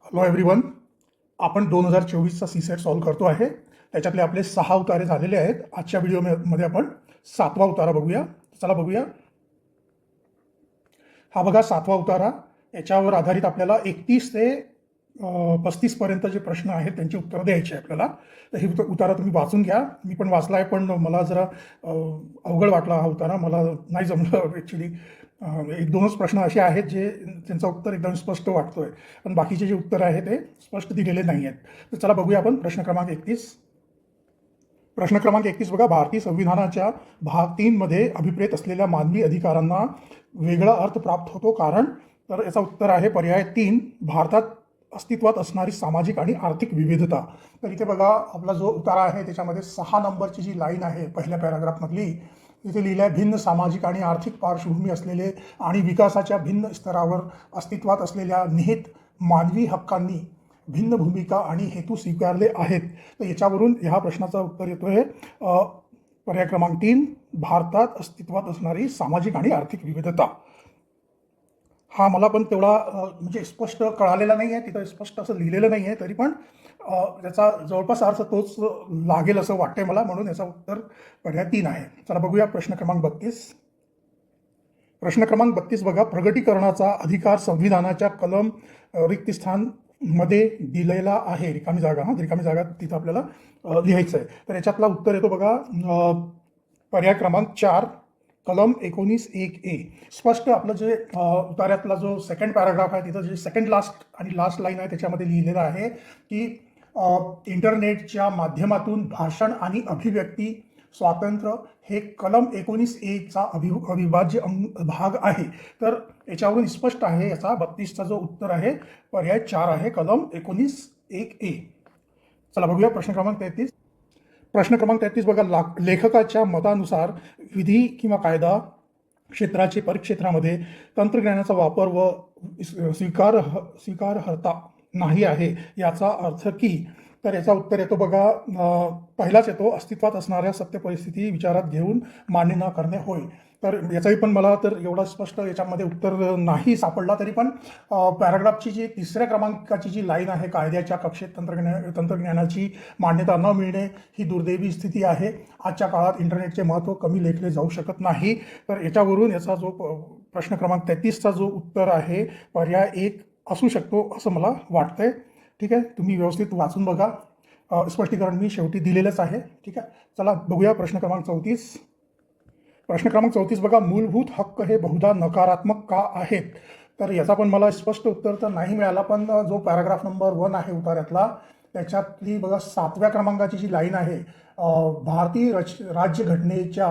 Hello everyone. आपण 2024चा CSAT solve करतो आहे. त्याच्यातले आपले 6 उतारे झालेले आहेत. आजच्या व्हिडिओमध्ये आपण 7वा उतारा बघूया. चला बघूया. हा बघा 7वा उतारा. याच्यावर आधारित आपल्याला 31 ते 35 पर्यंत जे प्रश्न आहेत त्यांची उत्तरं द्यायची आहे आपल्याला. तर ही उतारा तुम्ही वाचून घ्या. मी पण वाचला आहे, पण मला जरा अवघड वाटला हा उतारा. मला नाही जमलं ॲक्च्युली. एक दोनच प्रश्न असे आहेत जे त्यांचं उत्तर एकदम स्पष्ट वाटतोय, पण बाकीचे जे उत्तर आहे ते स्पष्ट दिलेले नाही आहेत. तर चला बघूया आपण प्रश्न क्रमांक 31. प्रश्न क्रमांक 31 बघा. भारतीय संविधानाच्या भाग 3 मध्ये अभिप्रेत असलेल्या मानवी अधिकारांना वेगळा अर्थ प्राप्त होतो कारण. तर याचा उत्तर आहे पर्याय 3, भारतात अस्तित्वात असणारी सामाजिक आणि आर्थिक विविधता. तर इथे बघा आपला जो उतारा आहे त्याच्यामध्ये 6 नंबरची जी लाईन आहे पहिल्या पॅराग्राफमधली, तिथे लिहिलं आहे भिन्न सामाजिक आणि आर्थिक पार्श्वभूमी असलेले आणि विकासाच्या भिन्न स्तरावर अस्तित्वात असलेल्या निहित मानवी हक्कांनी भिन्न भूमिका आणि हेतू स्वीकारले आहेत. तर याच्यावरून ह्या प्रश्नाचं उत्तर येतोय पर्याय क्रमांक 3, भारतात अस्तित्वात असणारी सामाजिक आणि आर्थिक विविधता. हा मला पण तेवढा म्हणजे स्पष्ट कळालेला नाही आहे, तिथं स्पष्ट असं लिहिलेलं नाही आहे, तरी पण त्याचा जवळपास अर्थ तोच लागेल असं वाटतंय मला, म्हणून याचा उत्तर पर्याय 3 आहे. चला बघूया प्रश्न क्रमांक 32. प्रश्न क्रमांक 32 बघा. प्रगटीकरणाचा अधिकार संविधानाच्या कलम रिक्तस्थान मध्ये दिलेला आहे. रिकामी जागा तिथं आपल्याला लिहायचं आहे. तर याच्यातला उत्तर येतो बघा पर्याय क्रमांक 4, कलम 19(1)(a). स्पष्ट आपलं जे उतार्यातला जो सेकंड पॅराग्राफ आहे तिथं जे सेकंड लास्ट आणि लास्ट लाईन आहे त्याच्यामध्ये लिहिलेलं आहे की इंटरनेटच्या माध्यमातून भाषण आणि अभिव्यक्ती स्वातंत्र्य हे कलम 19(a)चा अविभाज्य भाग आहे. तर याच्यावरून स्पष्ट आहे याचा 32चा जो उत्तर आहे पर्याय 4 आहे, कलम 19(1)(a). चला बघूया प्रश्न क्रमांक 33. प्रश्न क्रमांक 33 बघा. लेखकाच्या मतानुसार विधी किंवा कायदा क्षेत्राचे परिक्षेत्रामध्ये तंत्रज्ञानाचा वापर व स्वीकारार्हता नाही आहे. याचा अर्थ की. तर याचा उत्तर येतो बघा पहिलाच येतो, अस्तित्वात असणाऱ्या सत्य परिस्थिती विचारात घेऊन मान्य न करणे होय. तर याचाही पण मला तर एवढा स्पष्ट याच्यामध्ये उत्तर नाही सापडला, तरी पण पॅराग्राफची जी 3ऱ्या क्रमांकाची जी लाईन आहे, कायद्याच्या कक्षेत तंत्रज्ञानाची मान्यता न मिळणे ही दुर्दैवी स्थिती आहे. आजच्या काळात इंटरनेटचे महत्त्व कमी लेखले जाऊ शकत नाही. तर याच्यावरून याचा जो प्रश्न क्रमांक 33चा जो उत्तर आहे पर्याय 1 असू शकतो असं मला वाटतंय. ठीक आहे, तुम्ही व्यवस्थित वाचून बघा. स्पष्टीकरण मी शेवटी दिलेलंच आहे. ठीक आहे, चला बघूया प्रश्न क्रमांक 34. प्रश्न क्रमांक 34 बघा. मूलभूत हक्क हे बहुधा नकारात्मक का आहेत? तर याचा पण मला स्पष्ट उत्तर तर नाही मिळाला, पण जो पॅराग्राफ नंबर 1 आहे उतार्यातला त्याच्यातली बघा 7व्या क्रमांकाची जी लाईन आहे, भारतीय राज्यघटनेच्या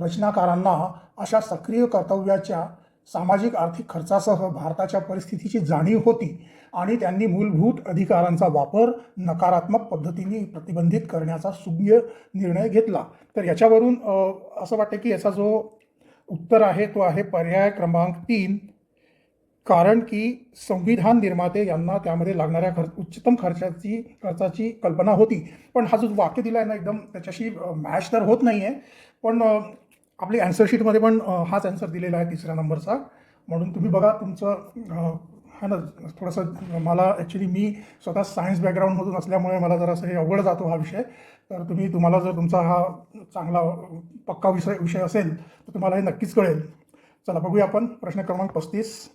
रचनाकारांना अशा सक्रिय कर्तव्याच्या सामाजिक आर्थिक खर्चासह भारताच्या परिस्थितीची जाणीव होती आणि त्यांनी मूलभूत अधिकारांचा वापर नकारात्मक पद्धतीने प्रतिबंधित करण्याचा सुज्ञ निर्णय घेतला. तर याच्यावरून असं वाटतं की याचा जो उत्तर आहे तो आहे पर्याय क्रमांक 3, कारण की संविधान निर्माते यांना त्यामध्ये लागणाऱ्या उच्चतम खर्चाची कल्पना होती. पण हा जो वाक्य दिला आहे ना एकदम त्याच्याशी मॅच तर होत नाही आहे, पण आपली ॲन्सर शीटमध्ये पण हाच ॲन्सर दिलेला आहे 3ऱ्या नंबरचा. म्हणून तुम्ही बघा तुमचं हा ना थोडंसं मला ॲक्च्युली मी स्वतः सायन्स बॅकग्राऊंडमधून असल्यामुळे मला जरासं हे अवघड जातो हा विषय. तर तुम्हाला जर तुमचा हा चांगला पक्का विषय असेल तर तुम्हाला हे नक्कीच कळेल. चला बघूया आपण प्रश्न क्रमांक 35.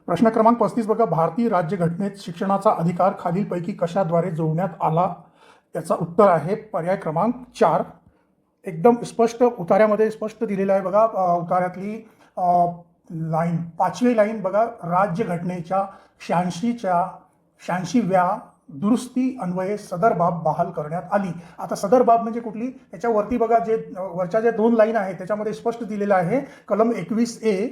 प्रश्न क्रमांक 35 बघा. भारतीय राज्यघटनेत शिक्षणाचा अधिकार खालीलपैकी कशाद्वारे जोडण्यात आला? याचा उत्तर आहे पर्याय क्रमांक 4. एकदम स्पष्ट उतार्यामध्ये स्पष्ट दिलेलं आहे बघा. उतार्यातली लाईन 5वी लाईन बघा. राज्यघटनेच्या 86व्या दुरुस्ती अन्वये सदर बाब बहाल करण्यात आली. आता सदर बाब म्हणजे कुठली? त्याच्यावरती बघा जे वरच्या ज्या 2 लाईन आहेत त्याच्यामध्ये स्पष्ट दिलेलं आहे कलम 21(a),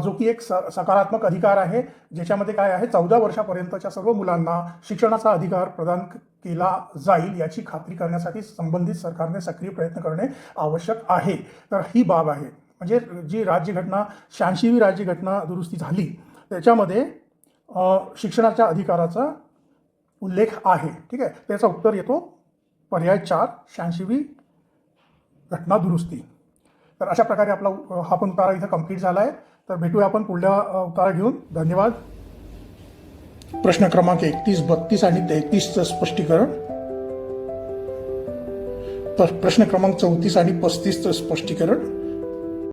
जो की एक सकारात्मक अधिकार आहे, ज्याच्यामध्ये काय आहे 14 वर्षापर्यंतच्या सर्व मुलांना शिक्षणाचा अधिकार प्रदान केला जाईल याची खात्री करण्यासाठी संबंधित सरकारने सक्रिय प्रयत्न करणे आवश्यक आहे. तर ही बाब आहे, म्हणजे जी राज्यघटना 86वी राज्यघटना दुरुस्ती झाली त्याच्यामध्ये शिक्षणाच्या अधिकाराचा उल्लेख आहे. ठीक आहे, त्याचा उत्तर येतो पर्याय 4, 86वी घटना दुरुस्ती. तर अशा प्रकारे आपला हा पण उतारा इथं कंप्लीट झाला आहे. तर भेटूया आपण पुढल्या उतारा घेऊन. धन्यवाद. प्रश्न क्रमांक 31, 32 आणि 33चं स्पष्टीकरण. प्रश्न क्रमांक 34 आणि 35चं स्पष्टीकरण.